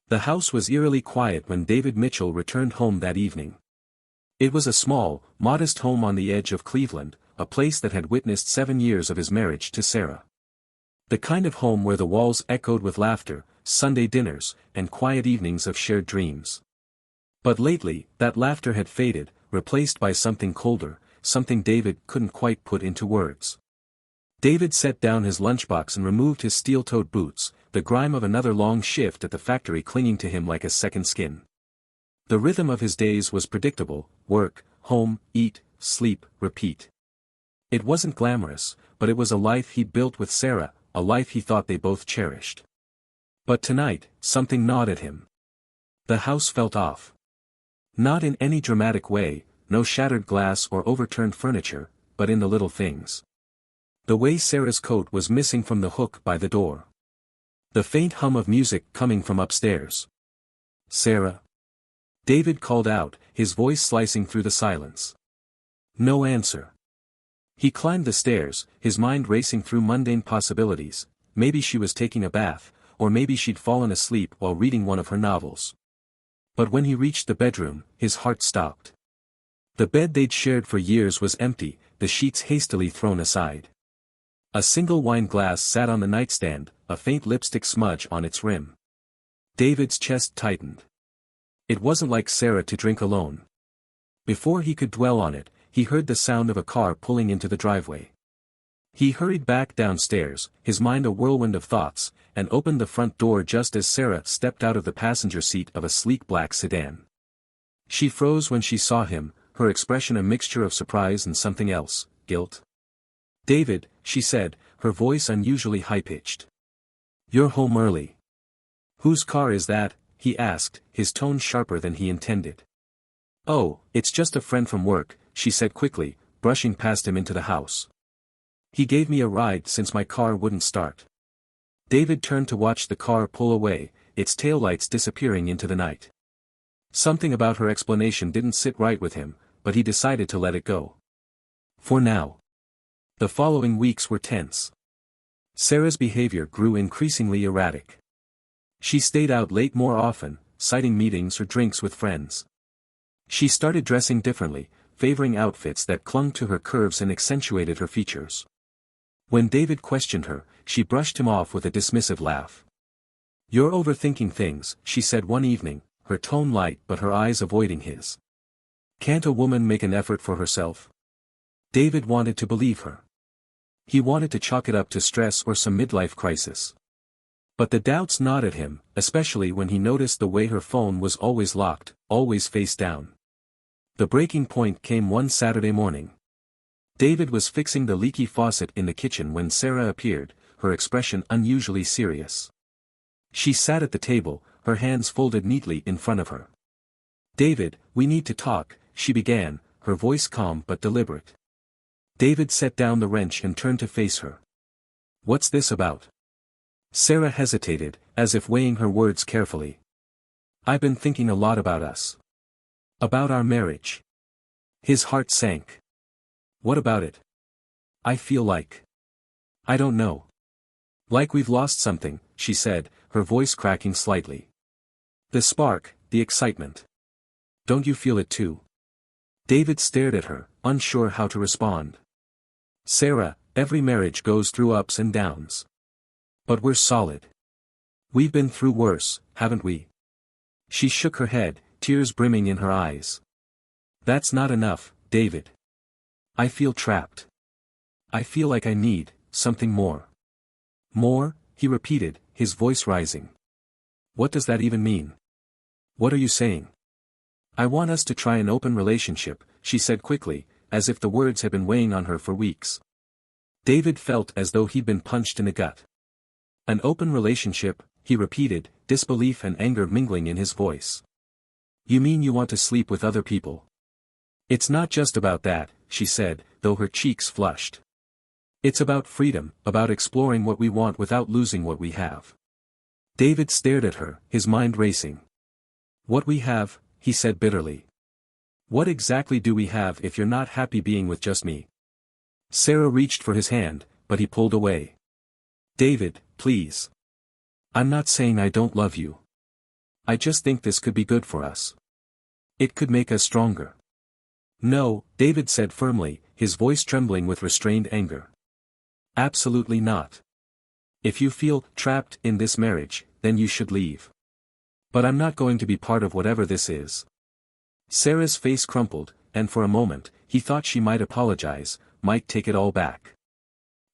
The house was eerily quiet when David Mitchell returned home that evening. It was a small, modest home on the edge of Cleveland, a place that had witnessed 7 years of his marriage to Sarah. The kind of home where the walls echoed with laughter, Sunday dinners, and quiet evenings of shared dreams. But lately, that laughter had faded, replaced by something colder, something David couldn't quite put into words. David set down his lunchbox and removed his steel-toed boots, the grime of another long shift at the factory clinging to him like a second skin. The rhythm of his days was predictable: work, home, eat, sleep, repeat. It wasn't glamorous, but it was a life he'd built with Sarah, a life he thought they both cherished. But tonight, something gnawed at him. The house felt off. Not in any dramatic way, no shattered glass or overturned furniture, but in the little things. The way Sarah's coat was missing from the hook by the door. The faint hum of music coming from upstairs. "Sarah?" David called out, his voice slicing through the silence. No answer. He climbed the stairs, his mind racing through mundane possibilities. Maybe she was taking a bath, or maybe she'd fallen asleep while reading one of her novels. But when he reached the bedroom, his heart stopped. The bed they'd shared for years was empty, the sheets hastily thrown aside. A single wine glass sat on the nightstand, a faint lipstick smudge on its rim. David's chest tightened. It wasn't like Sarah to drink alone. Before he could dwell on it, he heard the sound of a car pulling into the driveway. He hurried back downstairs, his mind a whirlwind of thoughts, and opened the front door just as Sarah stepped out of the passenger seat of a sleek black sedan. She froze when she saw him, her expression a mixture of surprise and something else, guilt. "David," she said, her voice unusually high-pitched. "You're home early." "Whose car is that?" he asked, his tone sharper than he intended. "Oh, it's just a friend from work," she said quickly, brushing past him into the house. "He gave me a ride since my car wouldn't start." David turned to watch the car pull away, its taillights disappearing into the night. Something about her explanation didn't sit right with him, but he decided to let it go. For now. The following weeks were tense. Sarah's behavior grew increasingly erratic. She stayed out late more often, citing meetings or drinks with friends. She started dressing differently, favoring outfits that clung to her curves and accentuated her features. When David questioned her, she brushed him off with a dismissive laugh. "You're overthinking things," she said one evening, her tone light but her eyes avoiding his. "Can't a woman make an effort for herself?" David wanted to believe her. He wanted to chalk it up to stress or some midlife crisis. But the doubts gnawed at him, especially when he noticed the way her phone was always locked, always face down. The breaking point came one Saturday morning. David was fixing the leaky faucet in the kitchen when Sarah appeared, her expression unusually serious. She sat at the table, her hands folded neatly in front of her. "David, we need to talk," she began, her voice calm but deliberate. David set down the wrench and turned to face her. "What's this about?" Sarah hesitated, as if weighing her words carefully. "I've been thinking a lot about us. About our marriage." His heart sank. "What about it?" "I feel like. I don't know. Like we've lost something," she said, her voice cracking slightly. "The spark, the excitement. Don't you feel it too?" David stared at her, unsure how to respond. "Sarah, every marriage goes through ups and downs. But we're solid. We've been through worse, haven't we?" She shook her head, tears brimming in her eyes. "That's not enough, David. I feel trapped. I feel like I need something more." "More?" he repeated, his voice rising. "What does that even mean? What are you saying?" "I want us to try an open relationship," she said quickly, as if the words had been weighing on her for weeks. David felt as though he'd been punched in the gut. "An open relationship," he repeated, disbelief and anger mingling in his voice. "You mean you want to sleep with other people?" "It's not just about that," she said, though her cheeks flushed. "It's about freedom, about exploring what we want without losing what we have." David stared at her, his mind racing. "What we have," he said bitterly. "What exactly do we have if you're not happy being with just me?" Sarah reached for his hand, but he pulled away. "David, please. I'm not saying I don't love you. I just think this could be good for us. It could make us stronger. No, David said firmly, his voice trembling with restrained anger. Absolutely not. If you feel trapped in this marriage, then you should leave. But I'm not going to be part of whatever this is. Sarah's face crumpled, and for a moment, he thought she might apologize, might take it all back.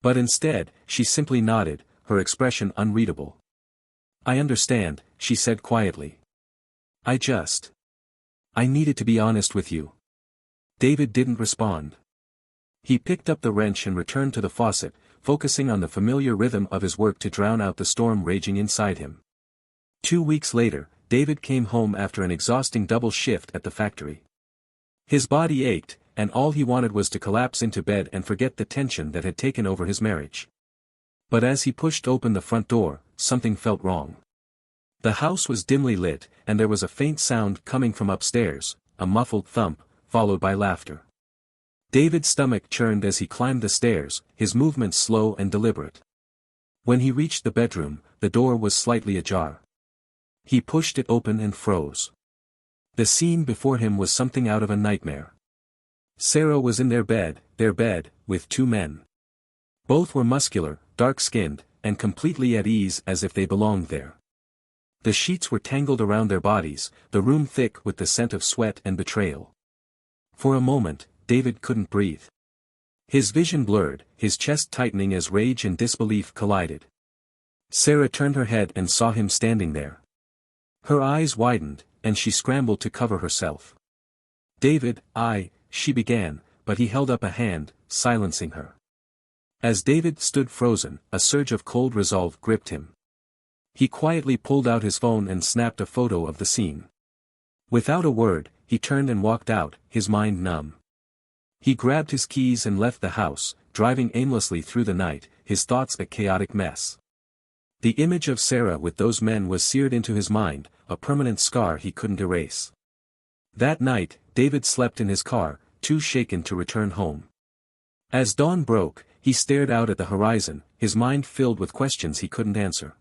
But instead, she simply nodded, her expression unreadable. I understand, she said quietly. I needed to be honest with you. David didn't respond. He picked up the wrench and returned to the faucet, focusing on the familiar rhythm of his work to drown out the storm raging inside him. 2 weeks later, David came home after an exhausting double shift at the factory. His body ached, and all he wanted was to collapse into bed and forget the tension that had taken over his marriage. But as he pushed open the front door, something felt wrong. The house was dimly lit, and there was a faint sound coming from upstairs, a muffled thump, followed by laughter. David's stomach churned as he climbed the stairs, his movements slow and deliberate. When he reached the bedroom, the door was slightly ajar. He pushed it open and froze. The scene before him was something out of a nightmare. Sarah was in their bed, with 2 men. Both were muscular, dark-skinned, and completely at ease as if they belonged there. The sheets were tangled around their bodies, the room thick with the scent of sweat and betrayal. For a moment, David couldn't breathe. His vision blurred, his chest tightening as rage and disbelief collided. Sarah turned her head and saw him standing there. Her eyes widened, and she scrambled to cover herself. David, she began, but he held up a hand, silencing her. As David stood frozen, a surge of cold resolve gripped him. He quietly pulled out his phone and snapped a photo of the scene. Without a word, he turned and walked out, his mind numb. He grabbed his keys and left the house, driving aimlessly through the night, his thoughts a chaotic mess. The image of Sarah with those men was seared into his mind, a permanent scar he couldn't erase. That night, David slept in his car, too shaken to return home. As dawn broke, he stared out at the horizon, his mind filled with questions he couldn't answer.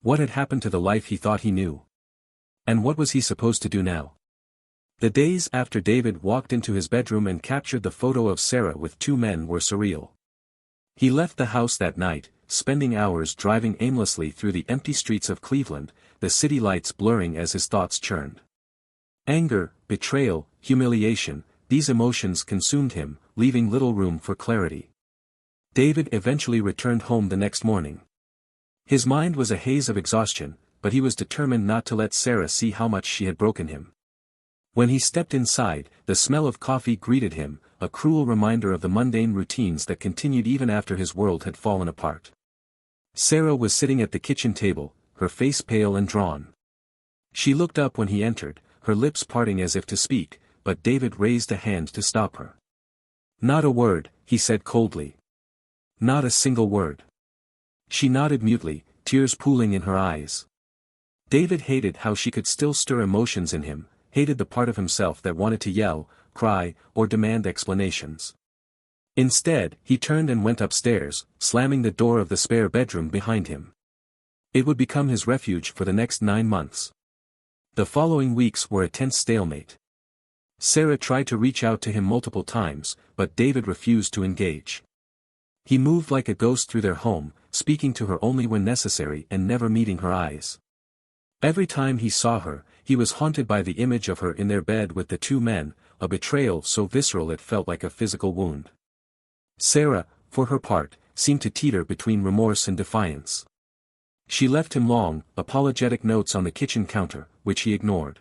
What had happened to the life he thought he knew? And what was he supposed to do now? The days after David walked into his bedroom and captured the photo of Sarah with 2 men were surreal. He left the house that night, spending hours driving aimlessly through the empty streets of Cleveland, the city lights blurring as his thoughts churned. Anger, betrayal, humiliation, these emotions consumed him, leaving little room for clarity. David eventually returned home the next morning. His mind was a haze of exhaustion, but he was determined not to let Sarah see how much she had broken him. When he stepped inside, the smell of coffee greeted him, a cruel reminder of the mundane routines that continued even after his world had fallen apart. Sarah was sitting at the kitchen table, her face pale and drawn. She looked up when he entered, her lips parting as if to speak, but David raised a hand to stop her. Not a word, he said coldly. Not a single word. She nodded mutely, tears pooling in her eyes. David hated how she could still stir emotions in him, hated the part of himself that wanted to yell, cry, or demand explanations. Instead, he turned and went upstairs, slamming the door of the spare bedroom behind him. It would become his refuge for the next 9 months. The following weeks were a tense stalemate. Sarah tried to reach out to him multiple times, but David refused to engage. He moved like a ghost through their home, speaking to her only when necessary and never meeting her eyes. Every time he saw her, he was haunted by the image of her in their bed with the 2 men, a betrayal so visceral it felt like a physical wound. Sarah, for her part, seemed to teeter between remorse and defiance. She left him long, apologetic notes on the kitchen counter, which he ignored.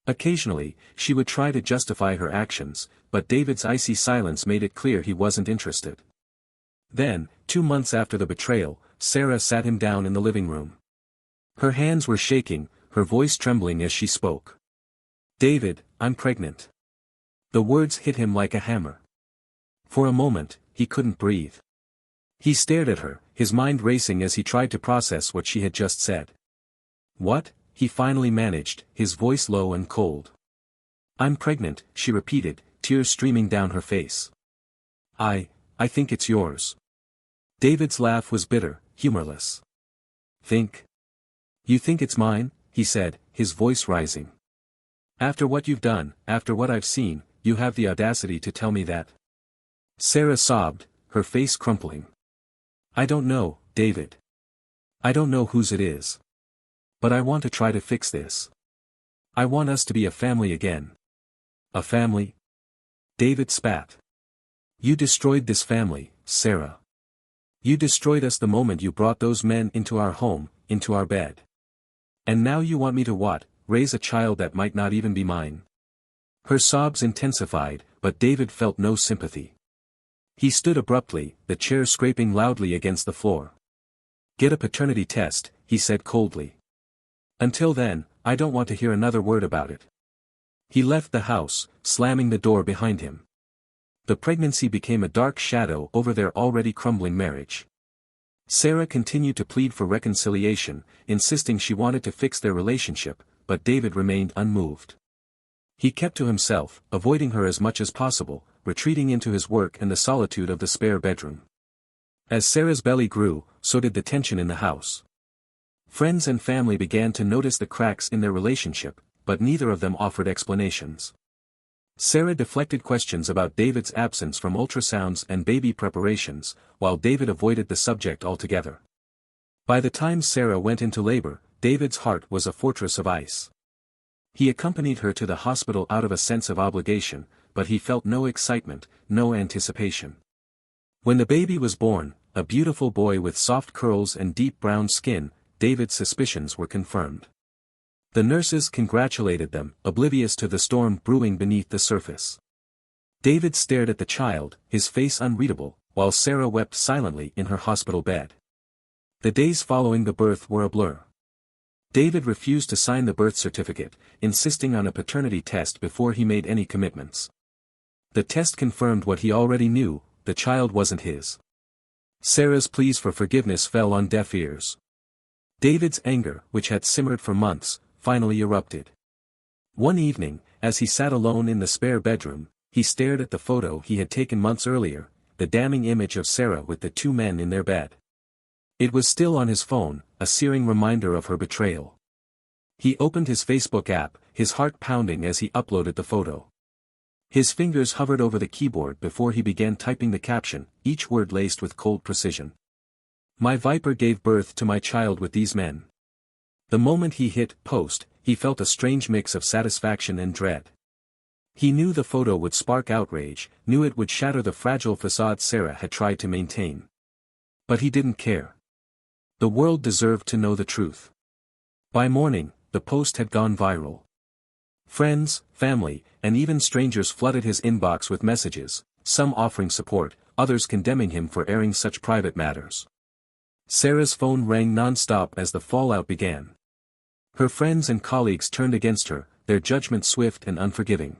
Occasionally, she would try to justify her actions, but David's icy silence made it clear he wasn't interested. Then, 2 months after the betrayal, Sarah sat him down in the living room. Her hands were shaking, her voice trembling as she spoke. David, I'm pregnant. The words hit him like a hammer. For a moment, he couldn't breathe. He stared at her, his mind racing as he tried to process what she had just said. What? He finally managed, his voice low and cold. I'm pregnant, she repeated, tears streaming down her face. I think it's yours. David's laugh was bitter, humorless. You think it's mine? He said, his voice rising. After what you've done, after what I've seen, you have the audacity to tell me that? Sarah sobbed, her face crumpling. I don't know, David. I don't know whose it is. But I want to try to fix this. I want us to be a family again. A family? David spat. You destroyed this family, Sarah. You destroyed us the moment you brought those men into our home, into our bed. And now you want me to what, raise a child that might not even be mine? Her sobs intensified, but David felt no sympathy. He stood abruptly, the chair scraping loudly against the floor. Get a paternity test, he said coldly. Until then, I don't want to hear another word about it. He left the house, slamming the door behind him. The pregnancy became a dark shadow over their already crumbling marriage. Sarah continued to plead for reconciliation, insisting she wanted to fix their relationship, but David remained unmoved. He kept to himself, avoiding her as much as possible, retreating into his work and the solitude of the spare bedroom. As Sarah's belly grew, so did the tension in the house. Friends and family began to notice the cracks in their relationship, but neither of them offered explanations. Sarah deflected questions about David's absence from ultrasounds and baby preparations, while David avoided the subject altogether. By the time Sarah went into labor, David's heart was a fortress of ice. He accompanied her to the hospital out of a sense of obligation, but he felt no excitement, no anticipation. When the baby was born, a beautiful boy with soft curls and deep brown skin, David's suspicions were confirmed. The nurses congratulated them, oblivious to the storm brewing beneath the surface. David stared at the child, his face unreadable, while Sarah wept silently in her hospital bed. The days following the birth were a blur. David refused to sign the birth certificate, insisting on a paternity test before he made any commitments. The test confirmed what he already knew, the child wasn't his. Sarah's pleas for forgiveness fell on deaf ears. David's anger, which had simmered for months, finally erupted. One evening, as he sat alone in the spare bedroom, he stared at the photo he had taken months earlier, the damning image of Sarah with the two men in their bed. It was still on his phone, a searing reminder of her betrayal. He opened his Facebook app, his heart pounding as he uploaded the photo. His fingers hovered over the keyboard before he began typing the caption, each word laced with cold precision. My viper gave birth to my child with these men. The moment he hit post, he felt a strange mix of satisfaction and dread. He knew the photo would spark outrage, knew it would shatter the fragile facade Sarah had tried to maintain. But he didn't care. The world deserved to know the truth. By morning, the post had gone viral. Friends, family, and even strangers flooded his inbox with messages, some offering support, others condemning him for airing such private matters. Sarah's phone rang non-stop as the fallout began. Her friends and colleagues turned against her, their judgment swift and unforgiving.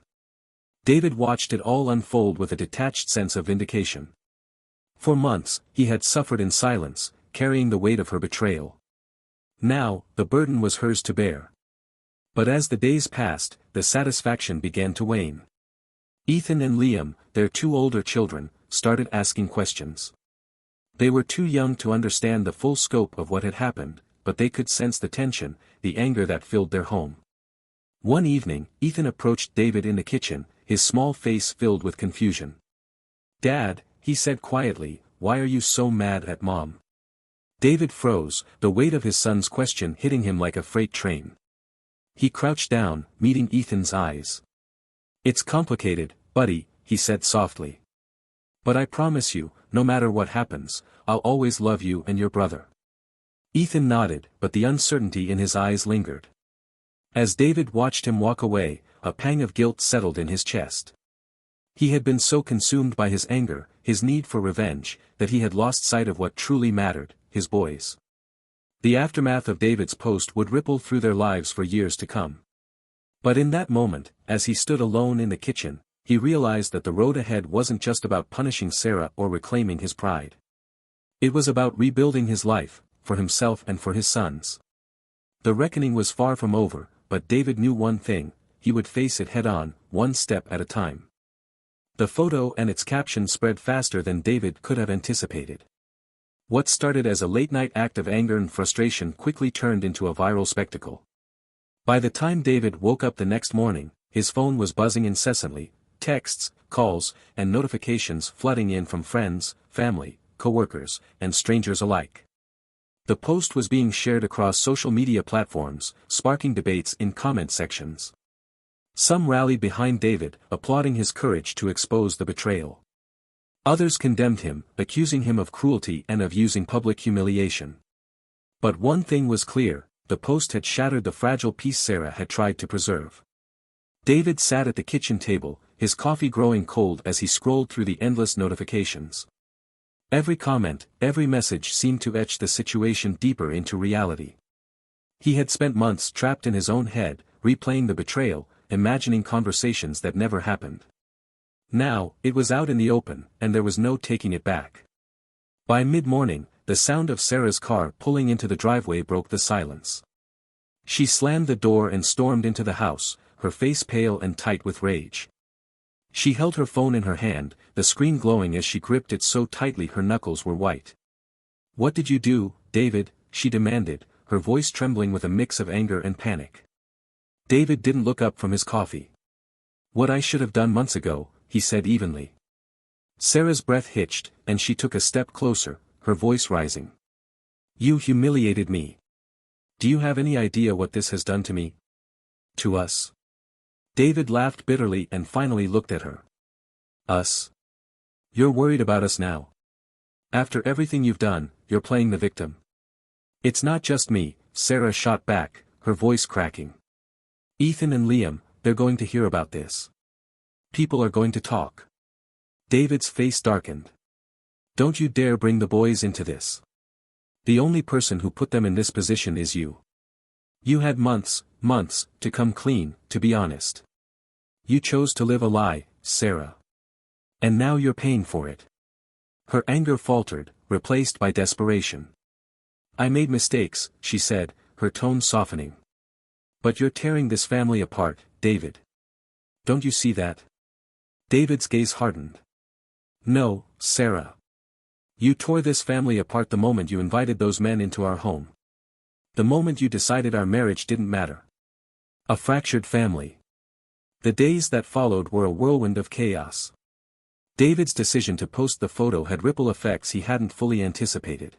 David watched it all unfold with a detached sense of vindication. For months, he had suffered in silence, carrying the weight of her betrayal. Now, the burden was hers to bear. But as the days passed, the satisfaction began to wane. Ethan and Liam, their two older children, started asking questions. They were too young to understand the full scope of what had happened, but they could sense the tension, the anger that filled their home. One evening, Ethan approached David in the kitchen, his small face filled with confusion. Dad, he said quietly, why are you so mad at Mom? David froze, the weight of his son's question hitting him like a freight train. He crouched down, meeting Ethan's eyes. It's complicated, buddy, he said softly. But I promise you, no matter what happens, I'll always love you and your brother. Ethan nodded, but the uncertainty in his eyes lingered. As David watched him walk away, a pang of guilt settled in his chest. He had been so consumed by his anger, his need for revenge, that he had lost sight of what truly mattered, his boys. The aftermath of David's post would ripple through their lives for years to come. But in that moment, as he stood alone in the kitchen, he realized that the road ahead wasn't just about punishing Sarah or reclaiming his pride. It was about rebuilding his life, for himself and for his sons. The reckoning was far from over, but David knew one thing, he would face it head-on, one step at a time. The photo and its caption spread faster than David could have anticipated. What started as a late-night act of anger and frustration quickly turned into a viral spectacle. By the time David woke up the next morning, his phone was buzzing incessantly, texts, calls, and notifications flooding in from friends, family, coworkers, and strangers alike. The post was being shared across social media platforms, sparking debates in comment sections. Some rallied behind David, applauding his courage to expose the betrayal. Others condemned him, accusing him of cruelty and of using public humiliation. But one thing was clear, the post had shattered the fragile peace Sarah had tried to preserve. David sat at the kitchen table, his coffee growing cold as he scrolled through the endless notifications. Every comment, every message seemed to etch the situation deeper into reality. He had spent months trapped in his own head, replaying the betrayal, imagining conversations that never happened. Now, it was out in the open, and there was no taking it back. By mid-morning, the sound of Sarah's car pulling into the driveway broke the silence. She slammed the door and stormed into the house, her face pale and tight with rage. She held her phone in her hand, the screen glowing as she gripped it so tightly her knuckles were white. "What did you do, David?" she demanded, her voice trembling with a mix of anger and panic. David didn't look up from his coffee. "What I should have done months ago," he said evenly. Sarah's breath hitched, and she took a step closer, her voice rising. "You humiliated me. Do you have any idea what this has done to me? To us?" David laughed bitterly and finally looked at her. "Us? You're worried about us now? After everything you've done, you're playing the victim." "It's not just me," Sarah shot back, her voice cracking. "Ethan and Liam, they're going to hear about this. People are going to talk." David's face darkened. "Don't you dare bring the boys into this. The only person who put them in this position is you. You had months, to come clean, to be honest. You chose to live a lie, Sarah. And now you're paying for it." Her anger faltered, replaced by desperation. "I made mistakes," she said, her tone softening. "But you're tearing this family apart, David. Don't you see that?" David's gaze hardened. "No, Sarah. You tore this family apart the moment you invited those men into our home. The moment you decided our marriage didn't matter. A fractured family." The days that followed were a whirlwind of chaos. David's decision to post the photo had ripple effects he hadn't fully anticipated.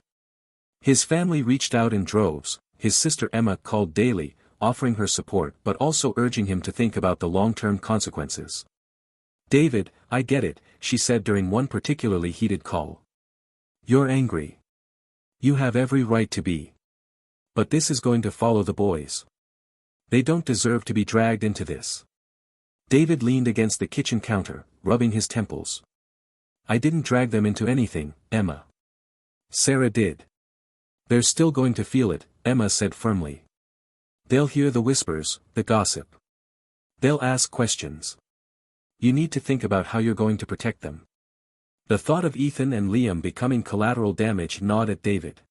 His family reached out in droves, his sister Emma called daily, offering her support but also urging him to think about the long-term consequences. "David, I get it," she said during one particularly heated call. "You're angry. You have every right to be. But this is going to follow the boys. They don't deserve to be dragged into this." David leaned against the kitchen counter, rubbing his temples. "I didn't drag them into anything, Emma. Sarah did. They're still going to feel it," Emma said firmly. "They'll hear the whispers, the gossip. They'll ask questions. You need to think about how you're going to protect them." The thought of Ethan and Liam becoming collateral damage gnawed at David.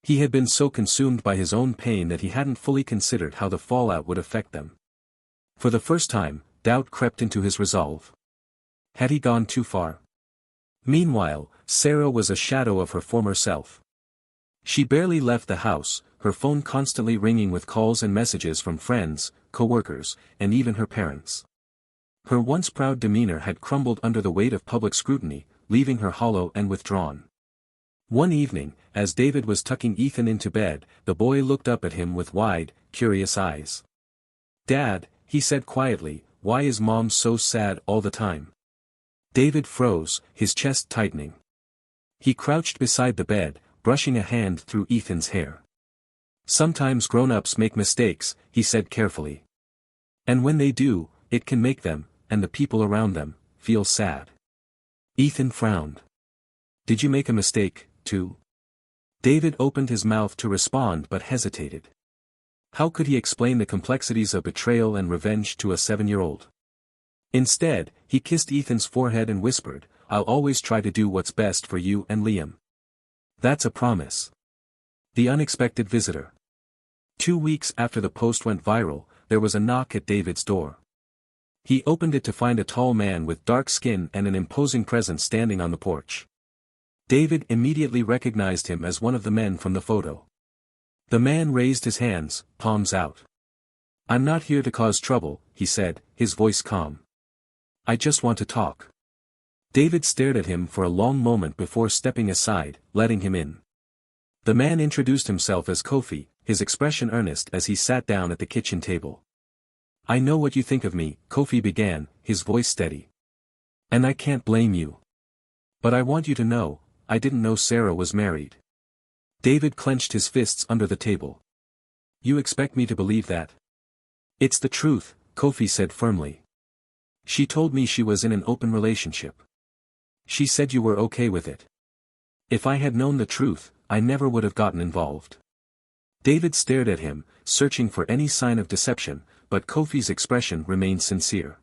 He had been so consumed by his own pain that he hadn't fully considered how the fallout would affect them. For the first time, doubt crept into his resolve. Had he gone too far? Meanwhile, Sarah was a shadow of her former self. She barely left the house, her phone constantly ringing with calls and messages from friends, co-workers, and even her parents. Her once proud demeanor had crumbled under the weight of public scrutiny, leaving her hollow and withdrawn. One evening, as David was tucking Ethan into bed, the boy looked up at him with wide, curious eyes. "Dad," he said quietly, "why is Mom so sad all the time?" David froze, his chest tightening. He crouched beside the bed, brushing a hand through Ethan's hair. "Sometimes grown-ups make mistakes," he said carefully. "And when they do, it can make them, and the people around them, feel sad." Ethan frowned. "Did you make a mistake, too?" David opened his mouth to respond but hesitated. How could he explain the complexities of betrayal and revenge to a 7-year-old? Instead, he kissed Ethan's forehead and whispered, "I'll always try to do what's best for you and Liam." "That's a promise." The unexpected visitor. 2 weeks after the post went viral, there was a knock at David's door. He opened it to find a tall man with dark skin and an imposing presence standing on the porch. David immediately recognized him as one of the men from the photo. The man raised his hands, palms out. "I'm not here to cause trouble," he said, his voice calm. "I just want to talk." David stared at him for a long moment before stepping aside, letting him in. The man introduced himself as Kofi, his expression earnest as he sat down at the kitchen table. "I know what you think of me," Kofi began, his voice steady. "And I can't blame you. But I want you to know, I didn't know Sarah was married." David clenched his fists under the table. "You expect me to believe that?" "It's the truth," Kofi said firmly. "She told me she was in an open relationship. She said you were okay with it. If I had known the truth, I never would have gotten involved." David stared at him, searching for any sign of deception, but Kofi's expression remained sincere.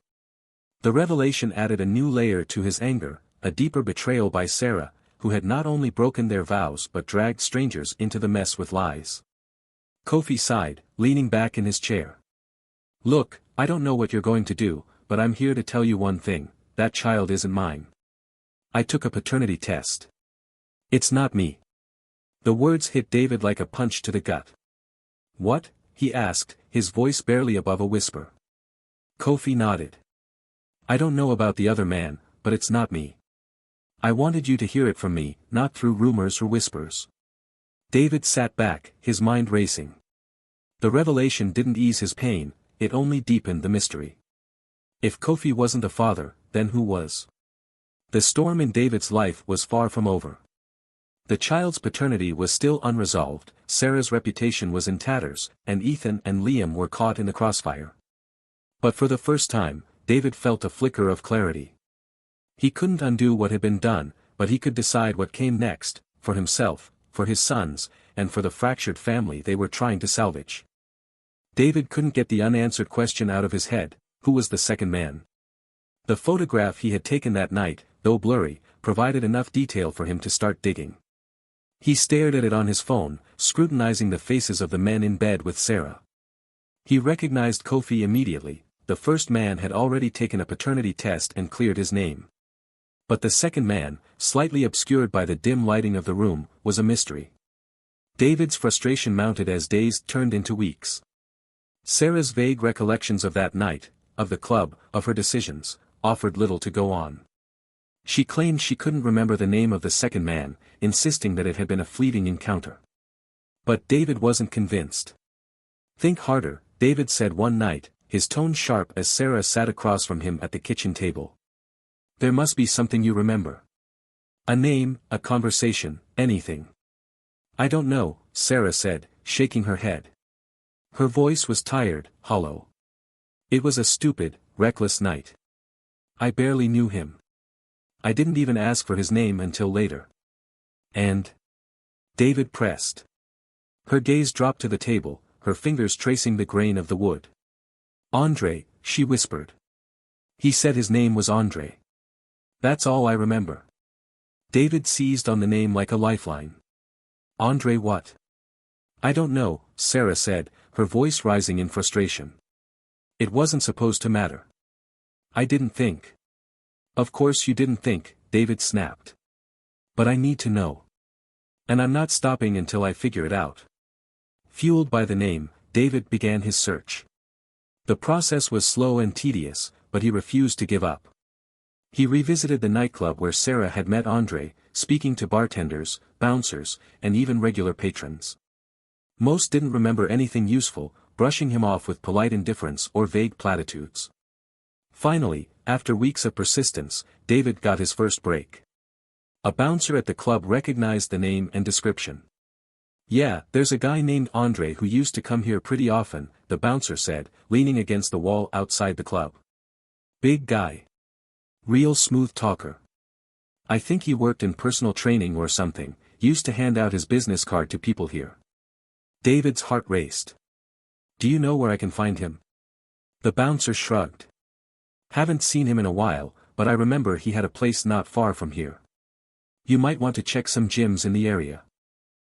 The revelation added a new layer to his anger, a deeper betrayal by Sarah, who had not only broken their vows but dragged strangers into the mess with lies. Kofi sighed, leaning back in his chair. "Look, I don't know what you're going to do, but I'm here to tell you one thing, that child isn't mine. I took a paternity test. It's not me." The words hit David like a punch to the gut. "What?" he asked, his voice barely above a whisper. Kofi nodded. "I don't know about the other man, but it's not me. I wanted you to hear it from me, not through rumors or whispers." David sat back, his mind racing. The revelation didn't ease his pain, it only deepened the mystery. If Kofi wasn't the father, then who was? The storm in David's life was far from over. The child's paternity was still unresolved, Sarah's reputation was in tatters, and Ethan and Liam were caught in the crossfire. But for the first time, David felt a flicker of clarity. He couldn't undo what had been done, but he could decide what came next, for himself, for his sons, and for the fractured family they were trying to salvage. David couldn't get the unanswered question out of his head: who was the second man? The photograph he had taken that night, though blurry, provided enough detail for him to start digging. He stared at it on his phone, scrutinizing the faces of the men in bed with Sarah. He recognized Kofi immediately. The first man had already taken a paternity test and cleared his name. But the second man, slightly obscured by the dim lighting of the room, was a mystery. David's frustration mounted as days turned into weeks. Sarah's vague recollections of that night, of the club, of her decisions, offered little to go on. She claimed she couldn't remember the name of the second man, insisting that it had been a fleeting encounter. But David wasn't convinced. "Think harder," David said one night, his tone sharp as Sarah sat across from him at the kitchen table. "There must be something you remember. A name, a conversation, anything." "I don't know," Sarah said, shaking her head. Her voice was tired, hollow. "It was a stupid, reckless night. I barely knew him. I didn't even ask for his name until later." "And?" David pressed. Her gaze dropped to the table, her fingers tracing the grain of the wood. "Andre," she whispered. "He said his name was Andre. That's all I remember." David seized on the name like a lifeline. "Andre what?" "I don't know," Sarah said, her voice rising in frustration. "It wasn't supposed to matter. I didn't think." "Of course you didn't think," David snapped. "But I need to know. And I'm not stopping until I figure it out." Fueled by the name, David began his search. The process was slow and tedious, but he refused to give up. He revisited the nightclub where Sarah had met Andre, speaking to bartenders, bouncers, and even regular patrons. Most didn't remember anything useful, brushing him off with polite indifference or vague platitudes. Finally, after weeks of persistence, David got his first break. A bouncer at the club recognized the name and description. "Yeah, there's a guy named Andre who used to come here pretty often," the bouncer said, leaning against the wall outside the club. "Big guy. Real smooth talker. I think he worked in personal training or something, used to hand out his business card to people here." David's heart raced. "Do you know where I can find him?" The bouncer shrugged. "Haven't seen him in a while, but I remember he had a place not far from here. You might want to check some gyms in the area.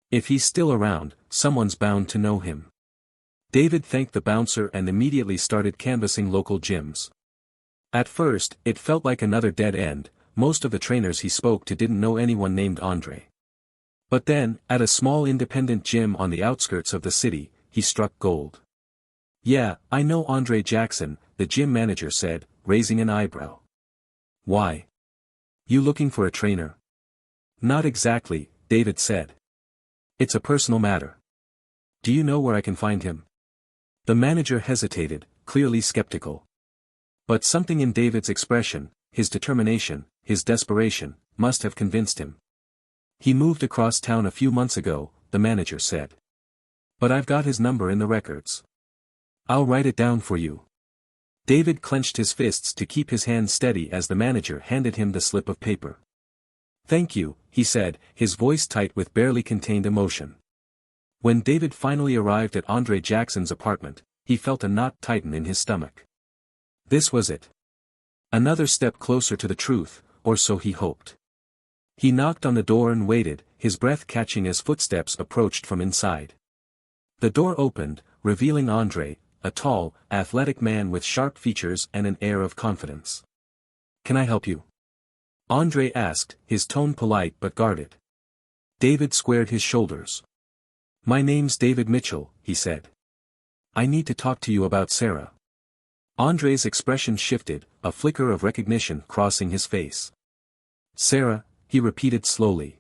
If he's still around, someone's bound to know him." David thanked the bouncer and immediately started canvassing local gyms. At first, it felt like another dead end. Most of the trainers he spoke to didn't know anyone named Andre. But then, at a small independent gym on the outskirts of the city, he struck gold. Yeah, I know Andre Jackson, the gym manager said, raising an eyebrow. Why? You looking for a trainer? Not exactly, David said. It's a personal matter. Do you know where I can find him? The manager hesitated, clearly skeptical. But something in David's expression, his determination, his desperation, must have convinced him. He moved across town a few months ago, the manager said. But I've got his number in the records. I'll write it down for you. David clenched his fists to keep his hands steady as the manager handed him the slip of paper. Thank you, he said, his voice tight with barely contained emotion. When David finally arrived at Andre Jackson's apartment, he felt a knot tighten in his stomach. This was it. Another step closer to the truth, or so he hoped. He knocked on the door and waited, his breath catching as footsteps approached from inside. The door opened, revealing Andre, a tall, athletic man with sharp features and an air of confidence. Can I help you? Andre asked, his tone polite but guarded. David squared his shoulders. My name's David Mitchell, he said. I need to talk to you about Sarah. Andre's expression shifted, a flicker of recognition crossing his face. Sarah, he repeated slowly.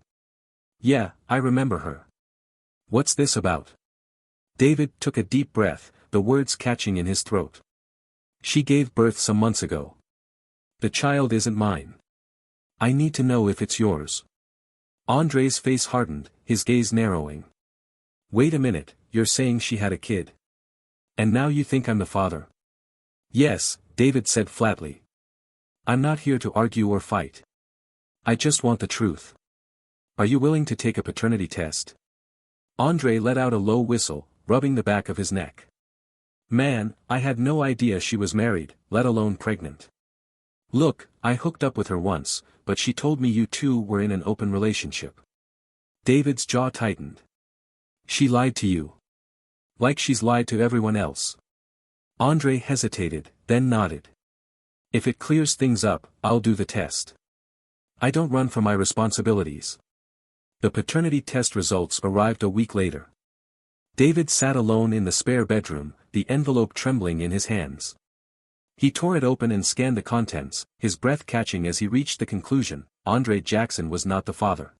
Yeah, I remember her. What's this about? David took a deep breath, the words catching in his throat. She gave birth some months ago. The child isn't mine. I need to know if it's yours. Andre's face hardened, his gaze narrowing. Wait a minute, you're saying she had a kid. And now you think I'm the father? Yes, David said flatly. I'm not here to argue or fight. I just want the truth. Are you willing to take a paternity test? Andre let out a low whistle, rubbing the back of his neck. Man, I had no idea she was married, let alone pregnant. Look, I hooked up with her once, but she told me you two were in an open relationship. David's jaw tightened. She lied to you. Like she's lied to everyone else. Andre hesitated, then nodded. If it clears things up, I'll do the test. I don't run from my responsibilities. The paternity test results arrived a week later. David sat alone in the spare bedroom, the envelope trembling in his hands. He tore it open and scanned the contents, his breath catching as he reached the conclusion, Andre Jackson was not the father.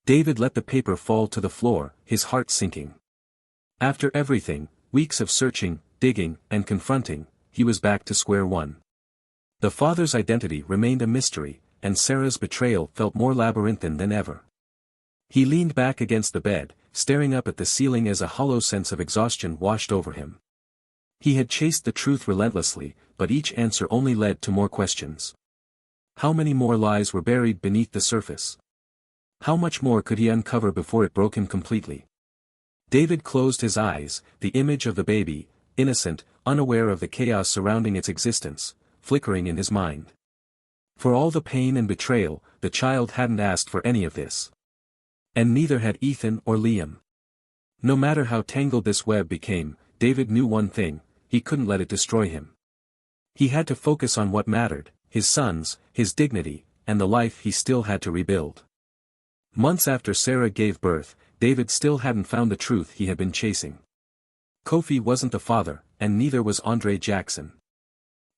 David let the paper fall to the floor, his heart sinking. After everything, weeks of searching, digging, and confronting, he was back to square one. The father's identity remained a mystery, and Sarah's betrayal felt more labyrinthine than ever. He leaned back against the bed, staring up at the ceiling as a hollow sense of exhaustion washed over him. He had chased the truth relentlessly, but each answer only led to more questions. How many more lies were buried beneath the surface? How much more could he uncover before it broke him completely? David closed his eyes, the image of the baby, innocent, unaware of the chaos surrounding its existence, flickering in his mind. For all the pain and betrayal, the child hadn't asked for any of this. And neither had Ethan or Liam. No matter how tangled this web became, David knew one thing, he couldn't let it destroy him. He had to focus on what mattered, his sons, his dignity, and the life he still had to rebuild. Months after Sarah gave birth, David still hadn't found the truth he had been chasing. Kofi wasn't the father, and neither was Andre Jackson.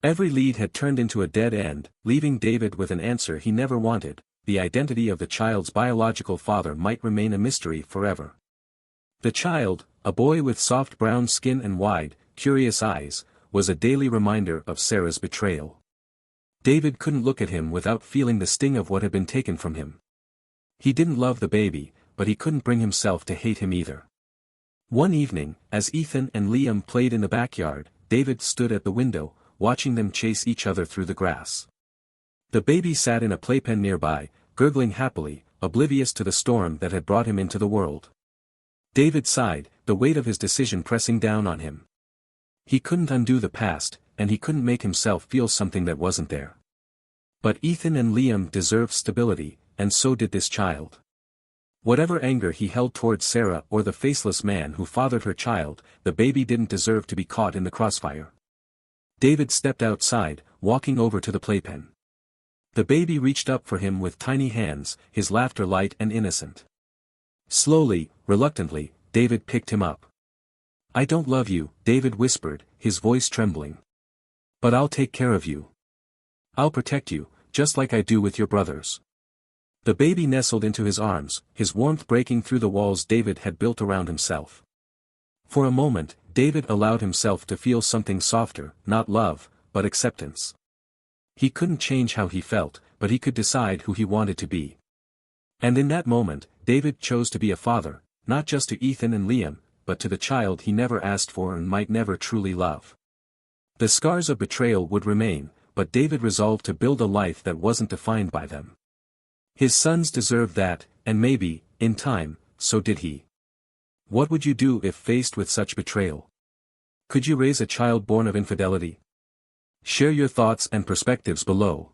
Every lead had turned into a dead end, leaving David with an answer he never wanted. The identity of the child's biological father might remain a mystery forever. The child, a boy with soft brown skin and wide, curious eyes, was a daily reminder of Sarah's betrayal. David couldn't look at him without feeling the sting of what had been taken from him. He didn't love the baby, but he couldn't bring himself to hate him either. One evening, as Ethan and Liam played in the backyard, David stood at the window, watching them chase each other through the grass. The baby sat in a playpen nearby, gurgling happily, oblivious to the storm that had brought him into the world. David sighed, the weight of his decision pressing down on him. He couldn't undo the past, and he couldn't make himself feel something that wasn't there. But Ethan and Liam deserved stability, and so did this child. Whatever anger he held towards Sarah or the faceless man who fathered her child, the baby didn't deserve to be caught in the crossfire. David stepped outside, walking over to the playpen. The baby reached up for him with tiny hands, his laughter light and innocent. Slowly, reluctantly, David picked him up. I don't love you, David whispered, his voice trembling. But I'll take care of you. I'll protect you, just like I do with your brothers. The baby nestled into his arms, his warmth breaking through the walls David had built around himself. For a moment, David allowed himself to feel something softer, not love, but acceptance. He couldn't change how he felt, but he could decide who he wanted to be. And in that moment, David chose to be a father, not just to Ethan and Liam, but to the child he never asked for and might never truly love. The scars of betrayal would remain, but David resolved to build a life that wasn't defined by them. His sons deserved that, and maybe, in time, so did he. What would you do if faced with such betrayal? Could you raise a child born of infidelity? Share your thoughts and perspectives below.